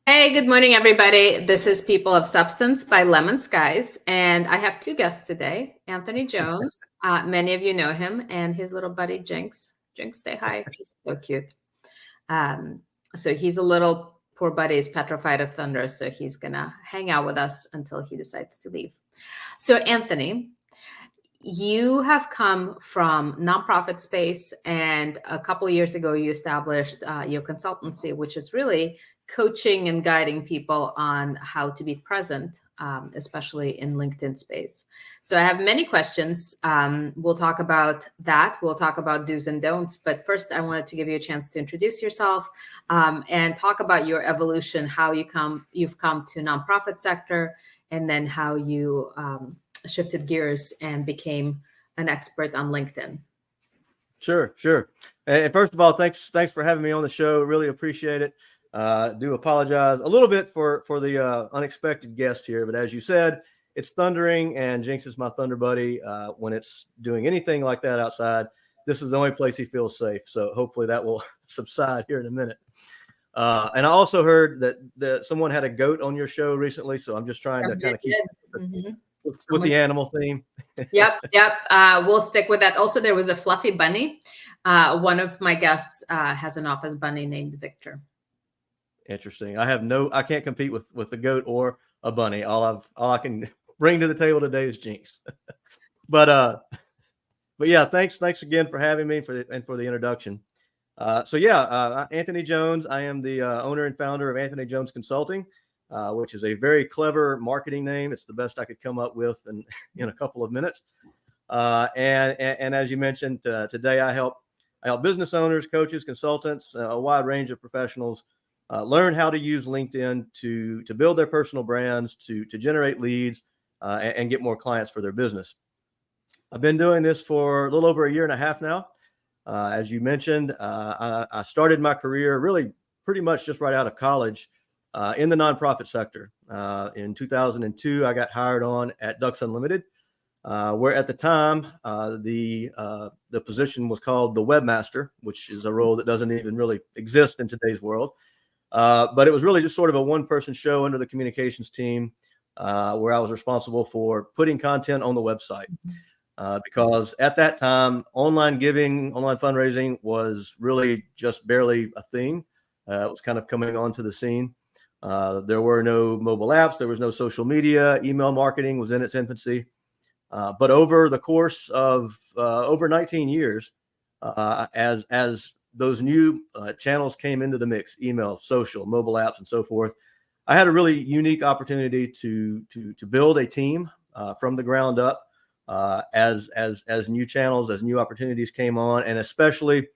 Hey, good morning, everybody. This is People of Substance by Lemon Skies, and I have two guests today. Anthony Jones, many of you know him, and his little buddy Jinx. Jinx, say hi. He's so cute. Um, so he's a little poor buddy is petrified of thunder, so he's gonna hang out with us until he decides to leave. So, Anthony, you have come from nonprofit space, and a couple of years ago, you established your consultancy, which is really coaching and guiding people on how to be present, especially in LinkedIn space. So I have many questions. We'll talk about that. We'll talk about do's and don'ts. But first, I wanted to give you a chance to introduce yourself and talk about your evolution, how you've come to nonprofit sector, and then how you shifted gears and became an expert on LinkedIn. Sure. And first of all, thanks for having me on the show. Really appreciate it. Do apologize a little bit for the unexpected guest here, but as you said, it's thundering, and Jinx is my thunder buddy. When it's doing anything like that outside, this is the only place he feels safe. So hopefully that will subside here in a minute. And I also heard that someone had a goat on your show recently, so I'm just trying to kind of keep with the animal theme. Yep. We'll stick with that. Also, there was a fluffy bunny. One of my guests has an office bunny named Victor. Interesting. I can't compete with the goat or a bunny. All I can bring to the table today is Jinx. but yeah, thanks again for having me for the introduction. Anthony Jones. I am the owner and founder of Anthony Jones Consulting, which is a very clever marketing name. It's the best I could come up with in a couple of minutes. And as you mentioned, today I help business owners, coaches, consultants, a wide range of professionals learn how to use LinkedIn to build their personal brands, to generate leads, and get more clients for their business. I've been doing this for a little over a year and a half now. As you mentioned, I started my career really pretty much just right out of college in the nonprofit sector. In 2002, I got hired on at Ducks Unlimited, where at the time the position was called the webmaster, which is a role that doesn't even really exist in today's world. But it was really just sort of a one-person show under the communications team, where I was responsible for putting content on the website. Because at that time, online giving, online fundraising was really just barely a thing. It was kind of coming onto the scene. There were no mobile apps. There was no social media. Email marketing was in its infancy. But over the course of over 19 years, as those new channels came into the mix, email, social, mobile apps, and so forth, I had a really unique opportunity to build a team from the ground up. As new channels, as new opportunities came on, and especially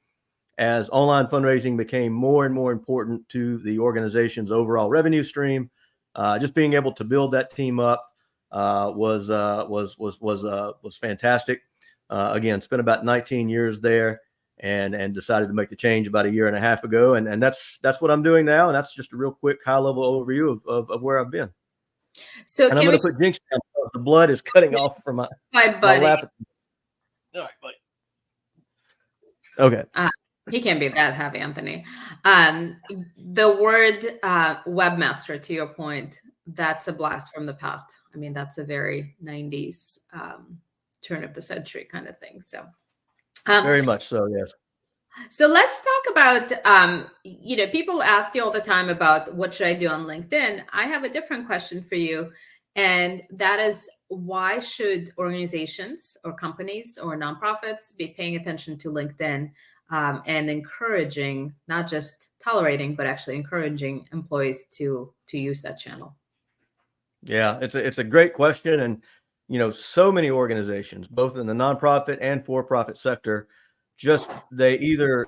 as online fundraising became more and more important to the organization's overall revenue stream, just being able to build that team up was fantastic. Again, spent about 19 years there, and decided to make the change about a year and a half ago, and that's what I'm doing now, and that's just a real quick high level overview of where I've been. So and I'm going to put Jinx down. The blood is cutting off from my buddy. All right, buddy. Okay. He can't be that heavy, Anthony. The word webmaster, to your point, that's a blast from the past. I mean, that's a very 90s turn of the century kind of thing. So very much so, yes. So let's talk about, people ask you all the time about what should I do on LinkedIn. I have a different question for you. And that is, why should organizations or companies or nonprofits be paying attention to LinkedIn and encouraging, not just tolerating, but actually encouraging employees to use that channel? Yeah, it's a great question. And, so many organizations, both in the nonprofit and for-profit sector, they either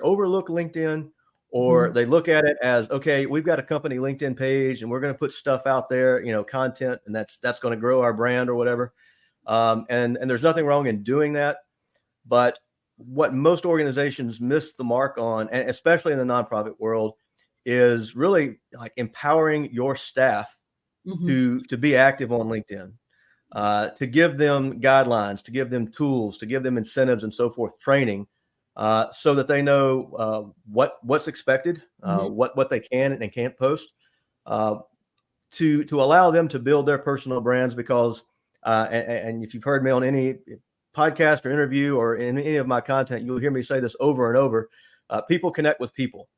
overlook LinkedIn, or they look at it as, okay, we've got a company LinkedIn page and we're going to put stuff out there, content, and that's going to grow our brand or whatever. And there's nothing wrong in doing that. But what most organizations miss the mark on, and especially in the nonprofit world, is really like empowering your staff to be active on LinkedIn, to give them guidelines, to give them tools, to give them incentives and so forth, training, so that they know what's expected, Mhm. what they can and can't post, uh, to allow them to build their personal brands. Because and if you've heard me on any podcast or interview or in any of my content, you'll hear me say this over and over. People connect with people,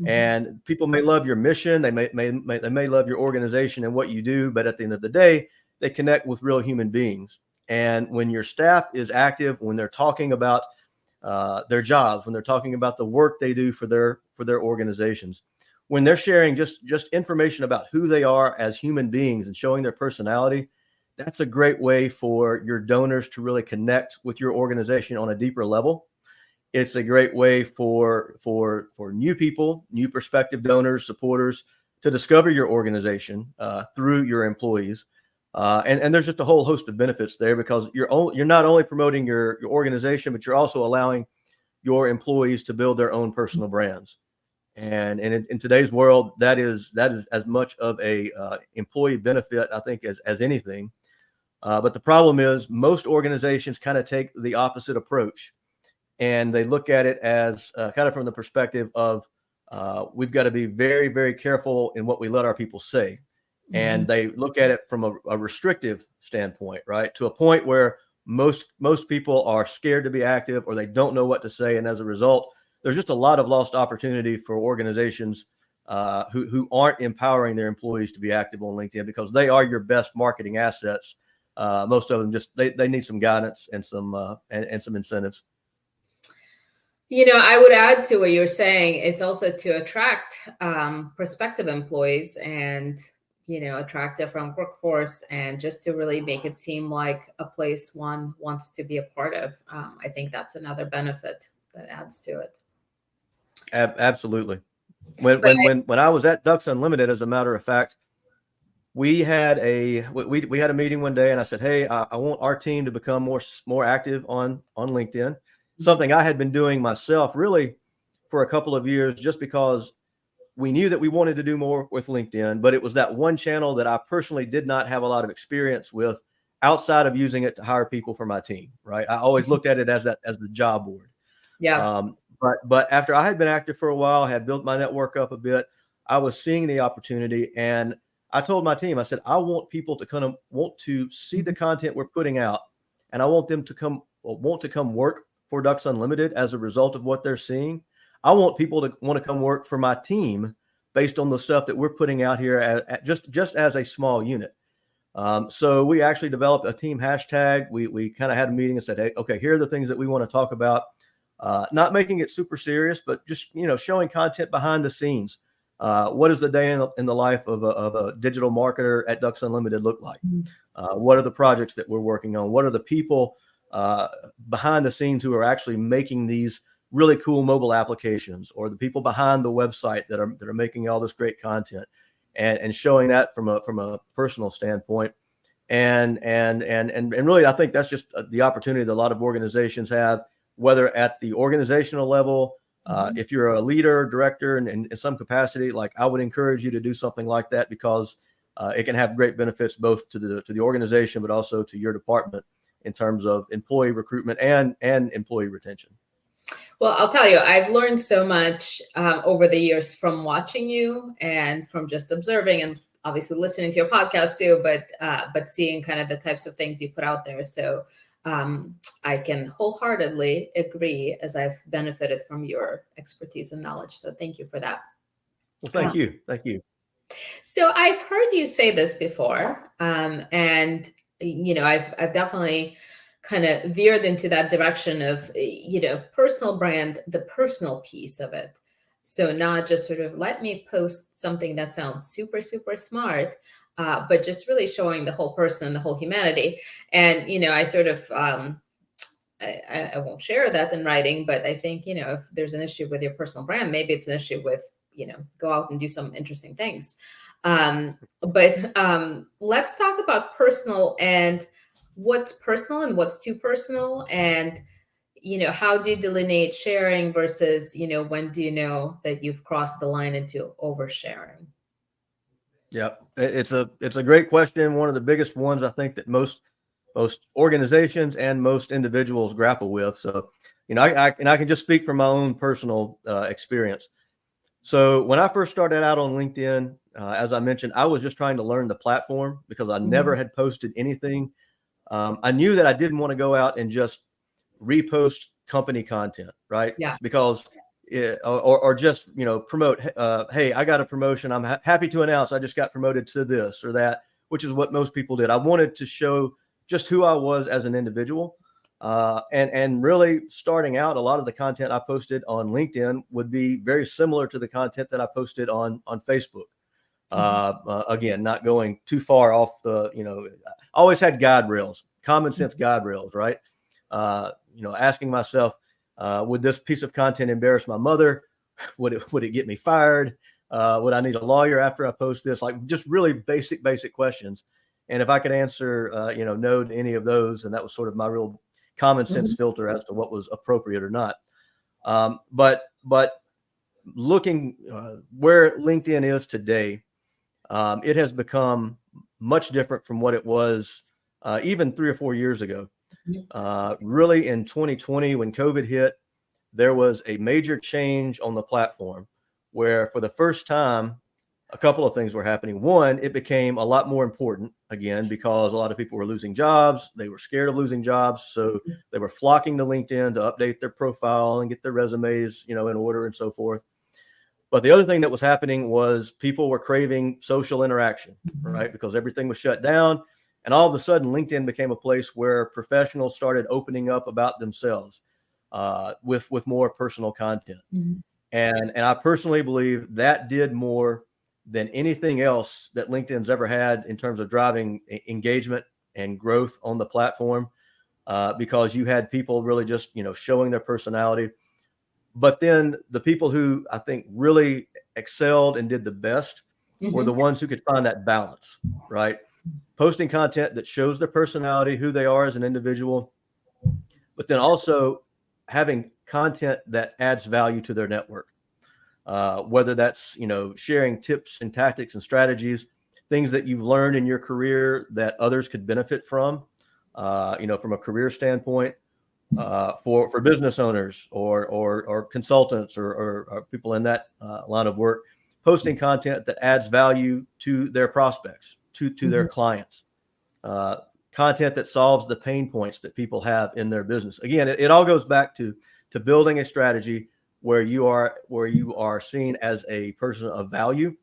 Mhm. and people may love your mission. They may love your organization and what you do, but at the end of the day, they connect with real human beings. And when your staff is active, when they're talking about their jobs, when they're talking about the work they do for their organizations, when they're sharing just information about who they are as human beings and showing their personality, that's a great way for your donors to really connect with your organization on a deeper level. It's a great way for new people, new prospective donors, supporters, to discover your organization through your employees. And there's just a whole host of benefits there, because you're not only promoting your organization, but you're also allowing your employees to build their own personal brands. And in today's world, that is as much of a employee benefit, I think, as anything. But the problem is most organizations kind of take the opposite approach, and they look at it as kind of from the perspective of we've got to be very, very careful in what we let our people say. And Mhm. they look at it from a restrictive standpoint, right? To a point where most people are scared to be active, or they don't know what to say. And as a result, there's just a lot of lost opportunity for organizations who aren't empowering their employees to be active on LinkedIn, because they are your best marketing assets. Most of them just they need some guidance and some incentives. I would add to what you're saying. It's also to attract prospective employees and, attract different workforce, and just to really make it seem like a place one wants to be a part of. I think that's another benefit that adds to it. Absolutely. When But when when when I was at Ducks Unlimited, as a matter of fact, we had a meeting one day, and I said, "Hey, I want our team to become more active on LinkedIn." Something I had been doing myself really for a couple of years, just because we knew that we wanted to do more with LinkedIn, but it was that one channel that I personally did not have a lot of experience with outside of using it to hire people for my team. Right? I always looked at it as the job board. yeah. But after I had been active for a while, had built my network up a bit, I was seeing the opportunity, and I told my team, I said, I want people to kind of want to see the Mhm. content we're putting out, and I want them to want to come work for Ducks Unlimited as a result of what they're seeing. I want people to want to come work for my team based on the stuff that we're putting out here just as a small unit. So we actually developed a team hashtag. We kind of had a meeting and said, hey, okay, here are the things that we want to talk about. Not making it super serious, but just showing content behind the scenes. What does the day in the life of a digital marketer at Ducks Unlimited look like? What are the projects that we're working on? What are the people uh, behind the scenes who are actually making these really cool mobile applications, or the people behind the website that are making all this great content, and showing that from a personal standpoint. And really, I think that's just the opportunity that a lot of organizations have, whether at the organizational level, Mhm. if you're a leader, director, and in some capacity, like, I would encourage you to do something like that, because it can have great benefits both to the organization, but also to your department in terms of employee recruitment and employee retention. Well, I'll tell you, I've learned so much over the years from watching you and from just observing, and obviously listening to your podcast too, but seeing kind of the types of things you put out there. So I can wholeheartedly agree, as I've benefited from your expertise and knowledge. So thank you for that. Well, Uh, thank you. so I've heard you say this before, and I've definitely kind of veered into that direction of personal brand, the personal piece of it. So not just sort of let me post something that sounds super super smart, but just really showing the whole person and the whole humanity. And I sort of I won't share that in writing, but I think, if there's an issue with your personal brand, maybe it's an issue with, go out and do some interesting things. But let's talk about personal, and what's personal and what's too personal. And, how do you delineate sharing versus, when do you know that you've crossed the line into oversharing? Yeah, it's a great question. One of the biggest ones I think that most organizations and most individuals grapple with. So I can just speak from my own personal experience. So when I first started out on LinkedIn, as I mentioned, I was just trying to learn the platform because I never had posted anything. I knew that I didn't want to go out and just repost company content, right? Yeah. Because or just promote. Hey, I got a promotion. I'm happy to announce I just got promoted to this or that, which is what most people did. I wanted to show just who I was as an individual. And really starting out, a lot of the content I posted on LinkedIn would be very similar to the content that I posted on Facebook. Again, not going too far off the, I always had guide rails, common sense guide rails, right? Asking myself, would this piece of content embarrass my mother? Would it get me fired? Would I need a lawyer after I post this? Like just really basic questions. And if I could answer, no to any of those, and that was sort of my real common sense filter as to what was appropriate or not. But looking where LinkedIn is today, it has become much different from what it was even 3 or 4 years ago. Really in 2020, when COVID hit, there was a major change on the platform where for the first time, a couple of things were happening. One, it became a lot more important again because a lot of people were losing jobs. They were scared of losing jobs. So they were flocking to LinkedIn to update their profile and get their resumes, in order and so forth. But the other thing that was happening was people were craving social interaction, right? Because everything was shut down. And all of a sudden, LinkedIn became a place where professionals started opening up about themselves with more personal content. And I personally believe that did more than anything else that LinkedIn's ever had in terms of driving engagement and growth on the platform, because you had people really just, showing their personality. But then the people who I think really excelled and did the best were the ones who could find that balance, right? Posting content that shows their personality, who they are as an individual, but then also having content that adds value to their network. Whether that's, sharing tips and tactics and strategies, things that you've learned in your career that others could benefit from, from a career standpoint, for business owners or consultants or people in that line of work, posting content that adds value to their prospects, to their clients, content that solves the pain points that people have in their business. Again, it all goes back to building a strategy where you are seen as a person of value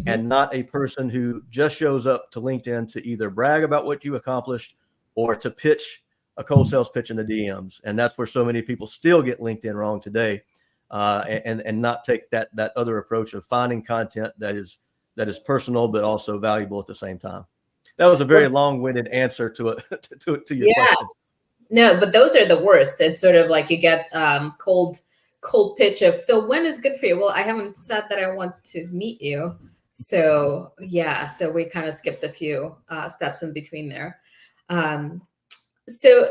and not a person who just shows up to LinkedIn to either brag about what you accomplished or to pitch a cold sales pitch in the DMs. And that's where so many people still get LinkedIn wrong today, and not take that other approach of finding content that is personal but also valuable at the same time. That was a very long-winded answer to your question. No, but those are the worst. It's sort of like you get cold pitch of, so when is good for you? Well, I haven't said that I want to meet you. So yeah, so we kind of skipped a few steps in between there. So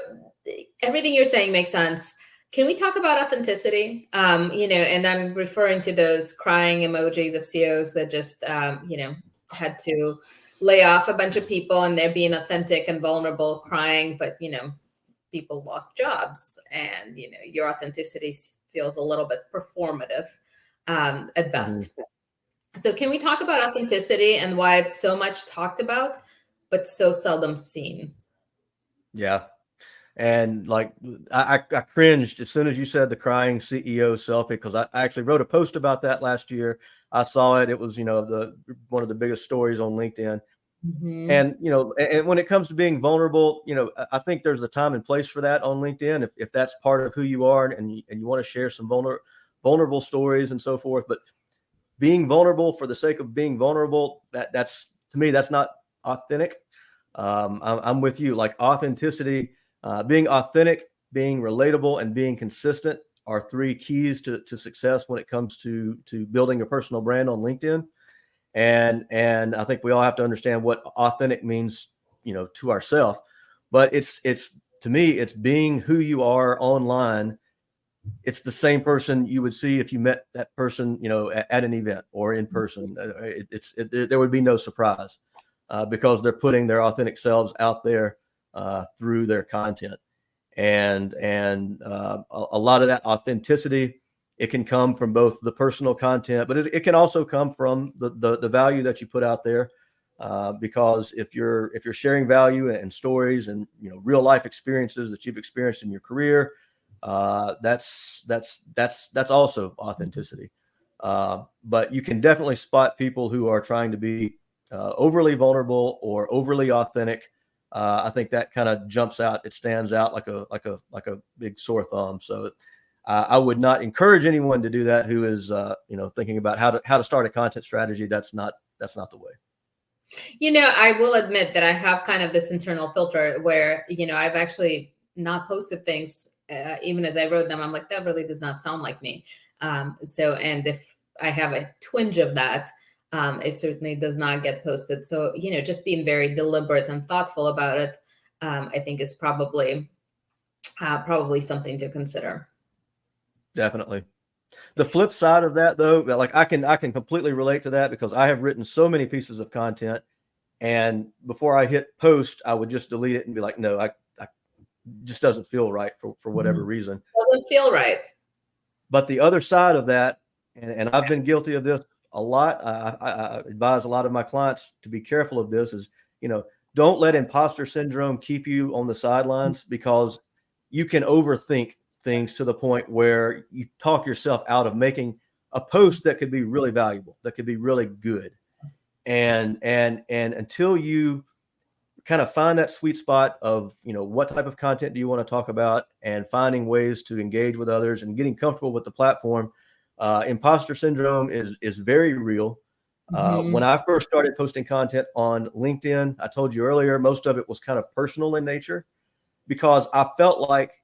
everything you're saying makes sense. Can we talk about authenticity? And I'm referring to those crying emojis of CEOs that just, had to lay off a bunch of people and they're being authentic and vulnerable, crying, but, people lost jobs and, your authenticity feels a little bit performative at best. So can we talk about authenticity and why it's so much talked about, but so seldom seen? Yeah. And like, I cringed as soon as you said the crying CEO selfie, because I actually wrote a post about that last year. I saw it. It was, one of the biggest stories on LinkedIn. And, and when it comes to being vulnerable, I think there's a time and place for that on LinkedIn. If that's part of who you are and you want to share some vulnerable stories and so forth, but being vulnerable for the sake of being vulnerable, that's to me, that's not authentic. I'm with you. Like authenticity, being authentic, being relatable, and being consistent are 3 keys to success when it comes to building a personal brand on LinkedIn. And I think we all have to understand what authentic means, to ourselves. But it's to me, it's being who you are online. It's the same person you would see if you met that person, at an event or in person. There would be no surprise because they're putting their authentic selves out there through their content. a lot of that authenticity, it can come from both the personal content, but it can also come from the value that you put out there. Because if you're sharing value and stories and real life experiences that you've experienced in your career, that's also authenticity. But you can definitely spot people who are trying to be overly vulnerable or overly authentic. I think that kind of jumps out. It stands out like a big sore thumb. So I would not encourage anyone to do that who is thinking about how to start a content strategy. That's not the way. I will admit that I have kind of this internal filter where, I've actually not posted things, even as I wrote them. I'm like, that really does not sound like me. And if I have a twinge of that, it certainly does not get posted. So, just being very deliberate and thoughtful about it, I think is probably something to consider. Definitely. The flip side of that, though, like I can completely relate to that, because I have written so many pieces of content, and before I hit post, I would just delete it and be like, no, I just doesn't feel right for whatever reason. Doesn't feel right. But the other side of that, and I've been guilty of this a lot. I advise a lot of my clients to be careful of this. Is don't let imposter syndrome keep you on the sidelines, because you can overthink things to the point where you talk yourself out of making a post that could be really valuable, that could be really good. And until you kind of find that sweet spot of, what type of content do you want to talk about, and finding ways to engage with others and getting comfortable with the platform, imposter syndrome is very real. When I first started posting content on LinkedIn, I told you earlier, most of it was kind of personal in nature, because I felt like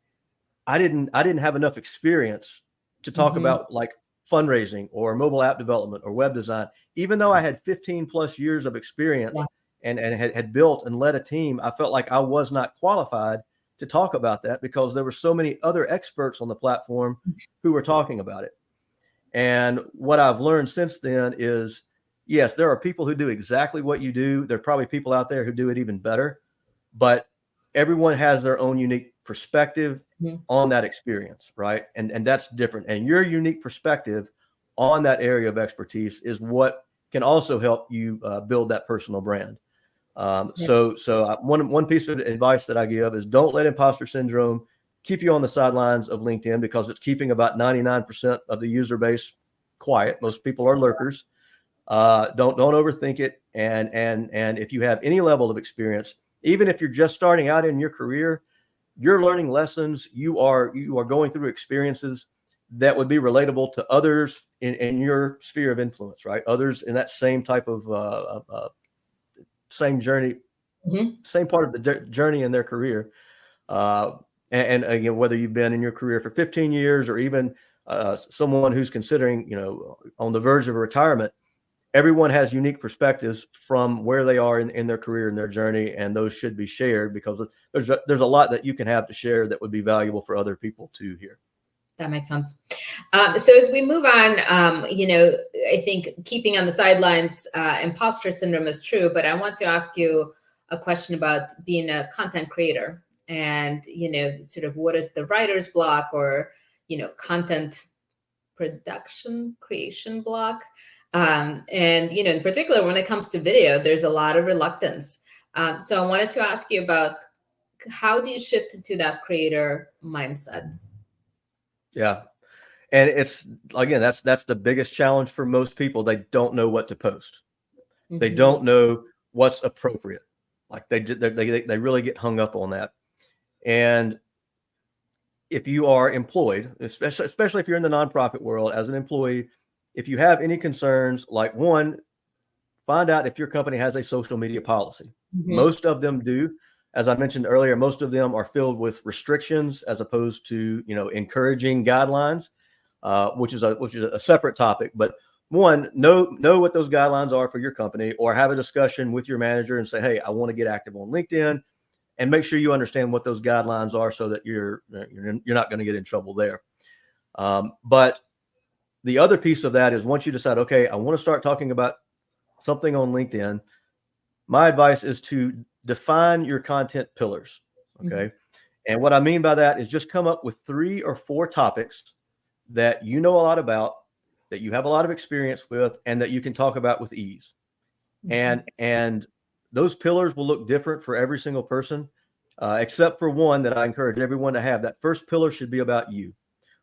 I didn't have enough experience to talk about like fundraising or mobile app development or web design. Even though I had 15 plus years of experience and had built and led a team, I felt like I was not qualified to talk about that, because there were so many other experts on the platform who were talking about it. And what I've learned since then is, yes, there are people who do exactly what you do. There are probably people out there who do it even better, but everyone has their own unique perspective on that experience, right? And that's different. And your unique perspective on that area of expertise is what can also help you build that personal brand. So one piece of advice that I give is, don't let imposter syndrome keep you on the sidelines of LinkedIn, because it's keeping about 99% of the user base quiet. Most people are lurkers. Don't overthink it. And if you have any level of experience, even if you're just starting out in your career, you're learning lessons. You are going through experiences that would be relatable to others in your sphere of influence, right? Others in that same type of same journey, same part of the journey in their career. And again, whether you've been in your career for 15 years or even someone who's considering, on the verge of retirement, everyone has unique perspectives from where they are in their career and their journey, and those should be shared, because there's a lot that you can have to share that would be valuable for other people to hear. That makes sense. So as we move on, I think keeping on the sidelines, imposter syndrome is true, but I want to ask you a question about being a content creator, and, sort of what is the writer's block, or, content production creation block. And, in particular, when it comes to video, there's a lot of reluctance. So I wanted to ask you about, how do you shift into that creator mindset? Yeah. And it's, again, that's the biggest challenge for most people. They don't know what to post. They don't know what's appropriate. Like they really get hung up on that. And if you are employed, especially if you're in the nonprofit world as an employee, if you have any concerns, like, one, find out if your company has a social media policy. Most of them do. As I mentioned earlier, most of them are filled with restrictions as opposed to, encouraging guidelines, which is a separate topic. But one, know what those guidelines are for your company, or have a discussion with your manager and say, hey, I want to get active on LinkedIn, and make sure you understand what those guidelines are, so that you're not going to get in trouble there. But the other piece of that is, once you decide, okay, I want to start talking about something on LinkedIn, my advice is to define your content pillars. Okay. And what I mean by that is just come up with 3 or 4 topics that you know a lot about, that you have a lot of experience with, and that you can talk about with ease. And those pillars will look different for every single person, except for one that I encourage everyone to have. That first pillar should be about you,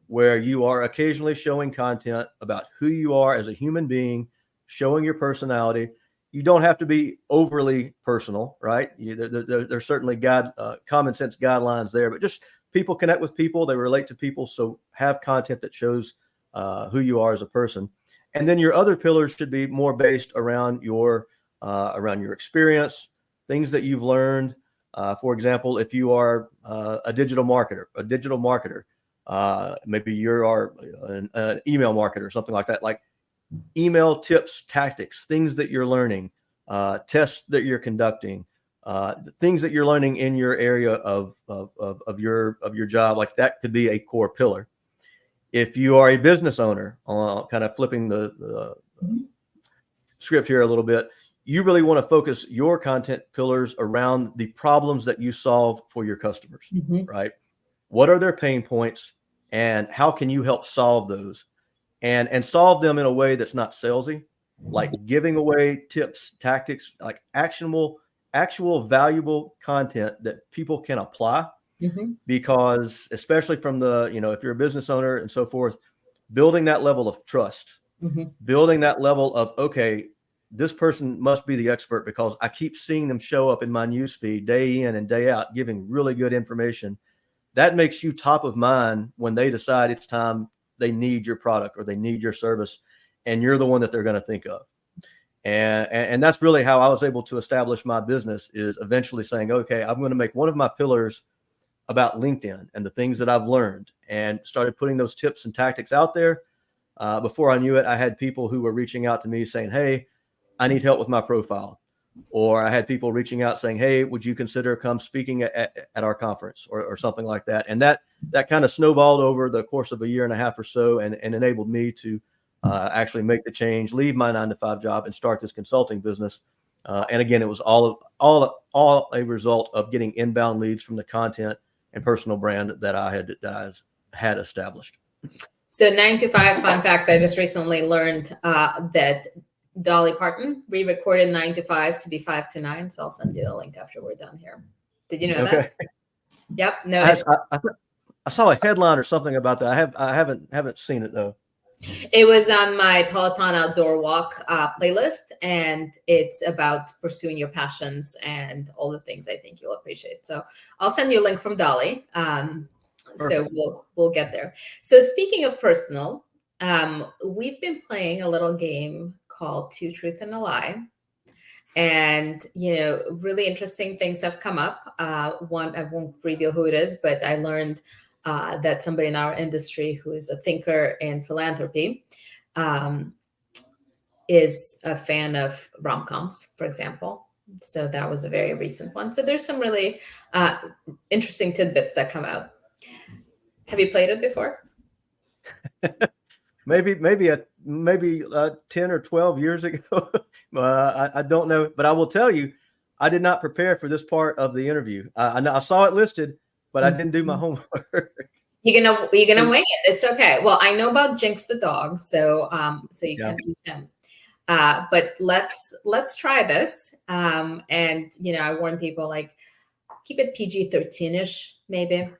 where you are occasionally showing content about who you are as a human being, showing your personality. You don't have to be overly personal, right? There's certainly common sense guidelines there, but just people connect with people, they relate to people. So have content that shows who you are as a person. And then your other pillars should be more based around your experience, things that you've learned. For example, if you are a digital marketer, maybe you are an email marketer, something like that, like email tips, tactics, things that you're learning, tests that you're conducting, things that you're learning in your area of your job. Like that could be a core pillar. If you are a business owner, kind of flipping the script here a little bit, you really want to focus your content pillars around the problems that you solve for your customers, right? What are their pain points and how can you help solve those, and solve them in a way that's not salesy, like giving away tips, tactics, like actual valuable content that people can apply. Because especially from if you're a business owner and so forth, building that level of trust, building that level of, okay, this person must be the expert because I keep seeing them show up in my newsfeed day in and day out, giving really good information. That makes you top of mind when they decide it's time they need your product or they need your service, and you're the one that they're going to think of. And that's really how I was able to establish my business, is eventually saying, okay, I'm going to make one of my pillars about LinkedIn and the things that I've learned, and started putting those tips and tactics out there. Before I knew it, I had people who were reaching out to me saying, hey, I need help with my profile. Or I had people reaching out saying, hey, would you consider come speaking at our conference or something like that. And that kind of snowballed over the course of a year and a half or so, and enabled me to actually make the change, leave my 9-to-5 job and start this consulting business. And again, it was all a result of getting inbound leads from the content and personal brand that I had established. So 9 to 5, fun fact, I just recently learned that Dolly Parton re-recorded 9 to 5 to be 5 to 9. So I'll send you the link after we're done here. Did you know that? Yep. No, I saw a headline or something about that. I haven't seen it though. It was on my Peloton outdoor walk playlist, and it's about pursuing your passions and all the things I think you'll appreciate. So I'll send you a link from Dolly. So we'll get there. So speaking of personal, we've been playing a little game called Two Truths and a Lie. And, really interesting things have come up. One, I won't reveal who it is, but I learned that somebody in our industry who is a thinker in philanthropy is a fan of rom-coms, for example. So that was a very recent one. So there's some really interesting tidbits that come out. Have you played it before? maybe 10 or 12 years ago. I don't know, but I will tell you, I did not prepare for this part of the interview. I saw it listed, but I didn't do my homework. You're gonna wing it. It's okay. Well, I know about Jinx the dog, so you can use him. But let's try this. And I warn people, like, keep it PG-13ish, maybe.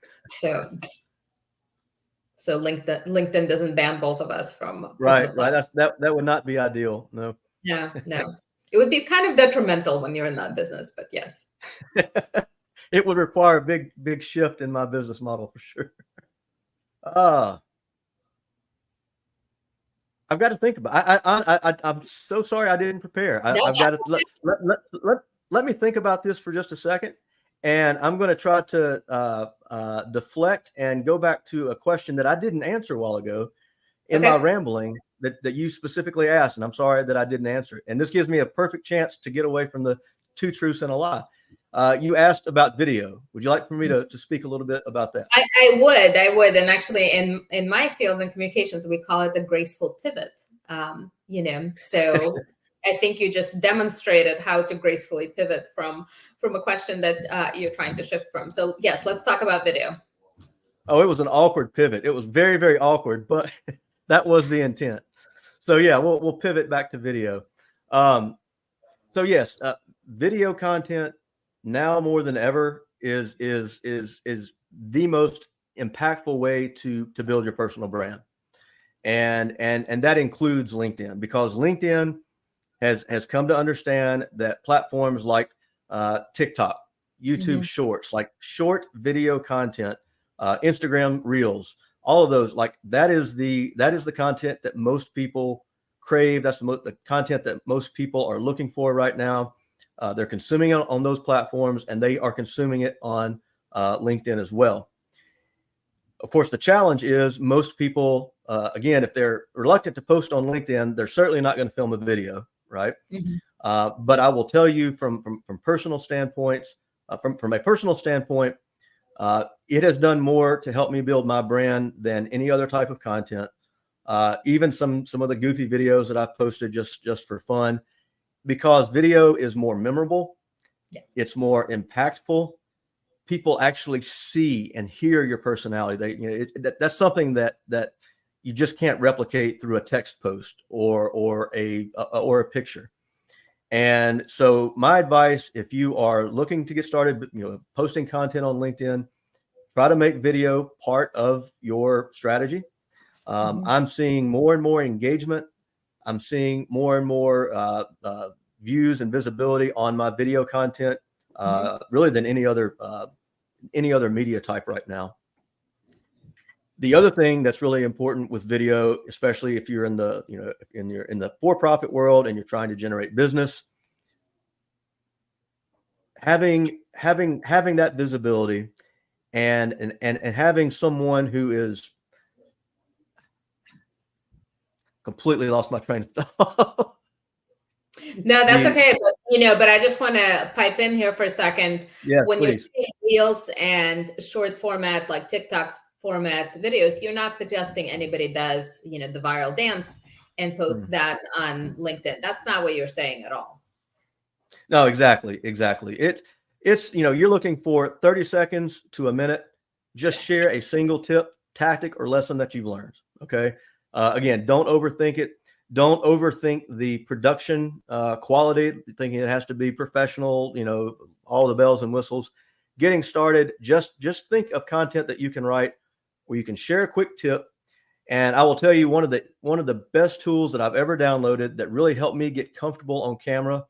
So LinkedIn doesn't ban both of us from right. That would not be ideal. No. It would be kind of detrimental when you're in that business, but yes. It would require a big shift in my business model for sure. I've got to think about. I'm so sorry I didn't prepare. I've got to let me think about this for just a second, and I'm going to try to deflect and go back to a question that I didn't answer a while ago in my rambling that you specifically asked, and I'm sorry that I didn't answer it. And this gives me a perfect chance to get away from the two truths and a lie. You asked about video. Would you like for me to speak a little bit about that? I would. And actually in my field in communications, we call it the graceful pivot. So I think you just demonstrated how to gracefully pivot from a question that you're trying to shift from. So yes, let's talk about video. Oh, it was an awkward pivot. It was very, very awkward, but that was the intent. So yeah, we'll pivot back to video. So yes, video content now more than ever is the most impactful way to build your personal brand, and that includes LinkedIn, because LinkedIn has come to understand that platforms like TikTok, YouTube Shorts, like short video content, Instagram Reels, all of those, like that is the content that most people crave. That's the content that most people are looking for right now. They're consuming it on those platforms, and they are consuming it on LinkedIn as well. Of course, the challenge is most people, again, if they're reluctant to post on LinkedIn, they're certainly not going to film a video, right? But I will tell you from personal standpoints, from a personal standpoint, it has done more to help me build my brand than any other type of content. Even some of the goofy videos that I've posted just for fun, because video is more memorable. Yeah. It's more impactful. People actually see and hear your personality. That's something that you just can't replicate through a text post or a picture. And so my advice, if you are looking to get started, posting content on LinkedIn, try to make video part of your strategy. I'm seeing more and more engagement. I'm seeing more and more views and visibility on my video content, really than any other media type right now. The other thing that's really important with video, especially if you're in the in the for-profit world and you're trying to generate business, having that visibility and having someone who is completely lost my train of thought. No, that's okay. But I just want to pipe in here for a second. Yeah, When please. you're seeing reels and short format, like TikTok format videos, you're not suggesting anybody does, the viral dance and post that on LinkedIn. That's not what you're saying at all. No, exactly. It's you're looking for 30 seconds to a minute. Just share a single tip, tactic, or lesson that you've learned. Okay. Again, don't overthink it. Don't overthink the production quality, thinking it has to be professional, all the bells and whistles. Getting started, just think of content that you can write where you can share a quick tip. And I will tell you, one of the best tools that I've ever downloaded that really helped me get comfortable on camera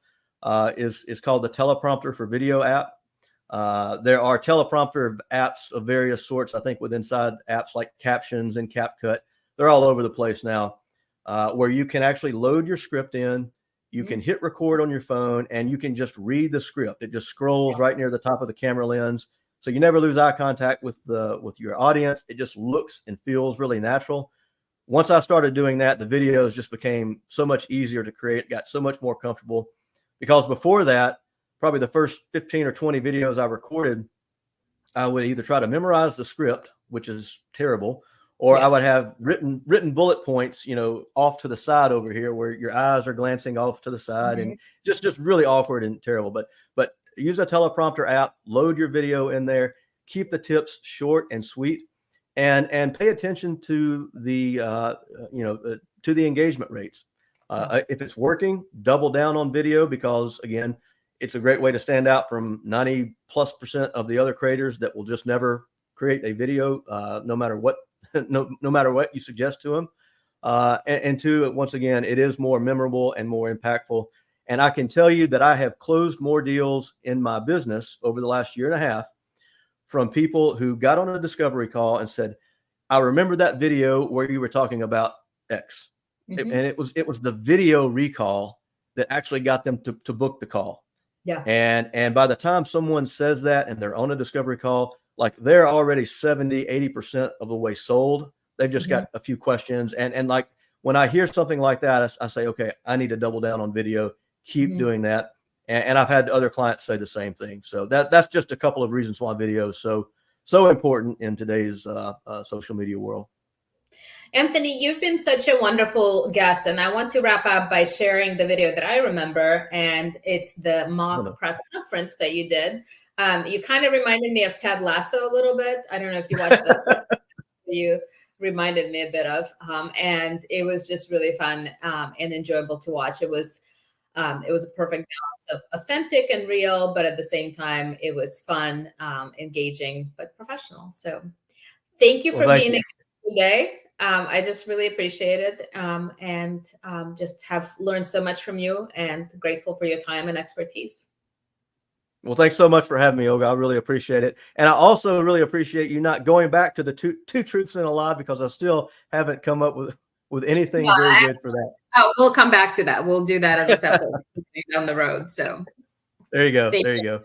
is called the Teleprompter for Video app. There are teleprompter apps of various sorts, I think, with inside apps like Captions and CapCut. They're all over the place now, where you can actually load your script in. You can hit record on your phone, and you can just read the script. It just scrolls right near the top of the camera lens, so you never lose eye contact with your audience. It just looks and feels really natural. Once I started doing that, the videos just became so much easier to create, got so much more comfortable. Because before that, probably the first 15 or 20 videos I recorded, I would either try to memorize the script, which is terrible, or I would have written bullet points, off to the side over here where your eyes are glancing off to the side, and just really awkward and terrible. But use a teleprompter app, load your video in there, keep the tips short and sweet, and pay attention to the to the engagement rates. If it's working, double down on video, because again, it's a great way to stand out from 90+% of the other creators that will just never create a video, no matter what, no matter what you suggest to them. And two, once again, it is more memorable and more impactful. And I can tell you that I have closed more deals in my business over the last year and a half from people who got on a discovery call and said, I remember that video where you were talking about X. And it was the video recall that actually got them to book the call. Yeah. And by the time someone says that and they're on a discovery call, like they're already 70-80% of the way sold. They've just got a few questions. And like when I hear something like that, I say, okay, I need to double down on video, keep doing that. And I've had other clients say the same thing. So that's just a couple of reasons why video is so important in today's social media world. Anthony, you've been such a wonderful guest, and I want to wrap up by sharing the video that I remember, and it's the mock press conference that you did. You kind of reminded me of Ted Lasso a little bit. I don't know if you watched that. You reminded me a bit of, and it was just really fun and enjoyable to watch. It was a perfect balance of authentic and real, but at the same time, it was fun, engaging, but professional. So thank you for being here today. I just really appreciate it, and just have learned so much from you, and grateful for your time and expertise. Well, thanks so much for having me, Olga. I really appreciate it. And I also really appreciate you not going back to the two truths and a lie, because I still haven't come up with anything very good for that. Oh, we'll come back to that. We'll do that as a separate thing down the road. So there you go. There you go.